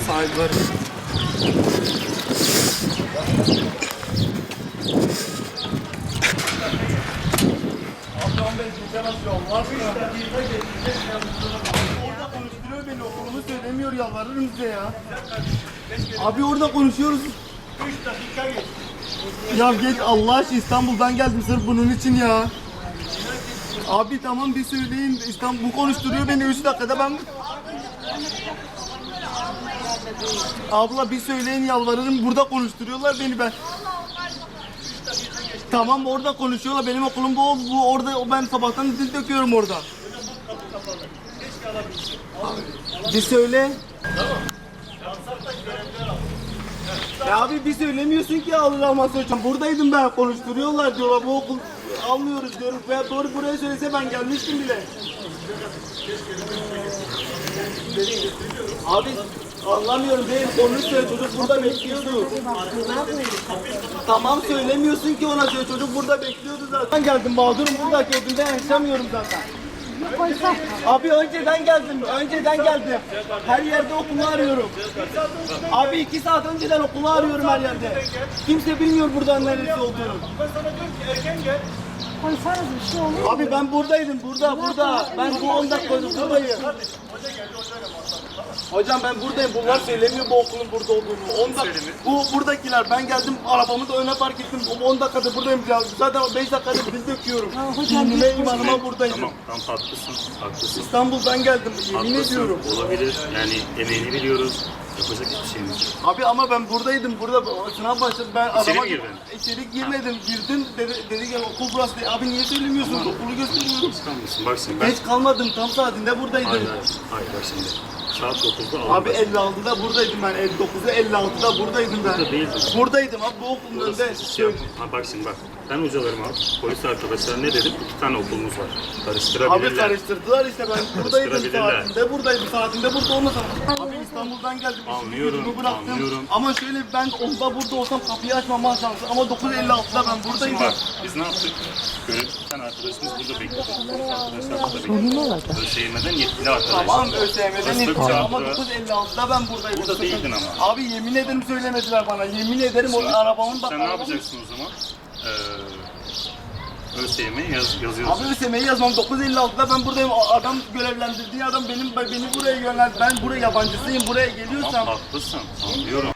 Sahip var. Orada konuşturuyor beni, okulumu söylemiyor, yalvarırım size ya. Abi orada konuşuyoruz. 3 dakika geç. Ya geç Allah aşkına, İstanbul'dan geldim sırf bunun için ya. Abi tamam bir söyleyin, İstanbul konuşturuyor beni 3 dakikada ben... Abla bir söyleyin yalvarırım, burada konuşturuyorlar beni ben. Tamam orada konuşuyorlar, benim okulum bu orada, ben sabahtan dil döküyorum orada. Bir söyle. Ya abi bir söylemiyorsun ki alınamaz hocam. Buradaydım ben, konuşturuyorlar diyorlar, bu okul almıyoruz diyorum. Veya doğru buraya söylese ben gelmiştim bile. Abi anlamıyorum değil, konuşuyor çocuk burada bekliyordu. Tamam söylemiyorsun ki ona, çocuk burada bekliyordu zaten. Ben geldim mağdurum, buradaki evimde yaşamıyorum zaten. Abi önceden geldim. Her yerde okulu arıyorum. Abi 2 saat önceden okulu arıyorum her yerde. Kimse bilmiyor buradan neresi olduğunu. Ben sana diyorum ki erken gel. Koysanız bir şey olur. Abi ben buradaydım, burada. Ben bu 10 dakika buradayım. Hocam ben buradayım. Bunlar söylemiyor bu okulun burada olduğunu. 10 dakika. Bu buradakiler. Ben geldim, arabamı da öne park ettim. 10 dakikada buradayım. Zaten 5 dakikada dil döküyorum. Dinime, imanıma buradayım. Tamam, haklısın. İstanbul'dan geldim. Yemin Haklısın, ediyorum. olabilir. Yani emeğini biliyoruz. Yapacak hiçbir şeyimiz yok. Abi ama ben buradaydım. Burada sınav başladı. Ben İçeri adama mi girdin? içeri girmedim. Girdim. Dedi gel okul burası değil. Abi niye söylemiyorsun? Okulu gösteriyorum. İstanbul'sun. Bak şimdi ben... Geç kalmadım. Tam saatinde buradaydım. Hayır bak şimdi. Saat 9'da aldım. Abi 56'da buradaydım ben. 59'da 56'da buradaydım ben. Burada değildin. Buradaydım abi, bu okulun önünde. Ha bak şimdi bak. Ben hocalarıma, polis arkadaşlar ne dedim? 2 tane okulumuz var. Karıştırabilirler. Abi karıştırdılar işte, ben buradaydım Karıştırabilirler. saatinde burada olmasam. Abi İstanbul'dan geldim. işimi Anlıyorum, gücümü bıraktım. anlıyorum. Ama şöyle ben onda burada olsam kapıyı açmama şansı, ama 9.56'da ben buradayım. Bak biz ne yaptık? Gönüllüden arkadaşımız burada bekliyor. Arkadaşlar burada bekliyor. Ölçeğilmeden yetkili arkadaşlar. Tamam ÖSYM'den Fıstık yetiştim ama çarptı. 9.56'da ben buradaydım. Burada değildin ama. Abi yemin ederim söylemediler bana. Yemin ederim o arabamın bak. Sen ne yapacaksın o zaman? ÖSYM'ye yazıyorsun. Abi ÖSYM'yi yazmam, 9.56'da ben buradayım. Adam görevlendirdiği adam beni buraya yöneldi. Ben buraya yabancısıyım, buraya geliyorsam. Tamam haklısın. Anlıyorum.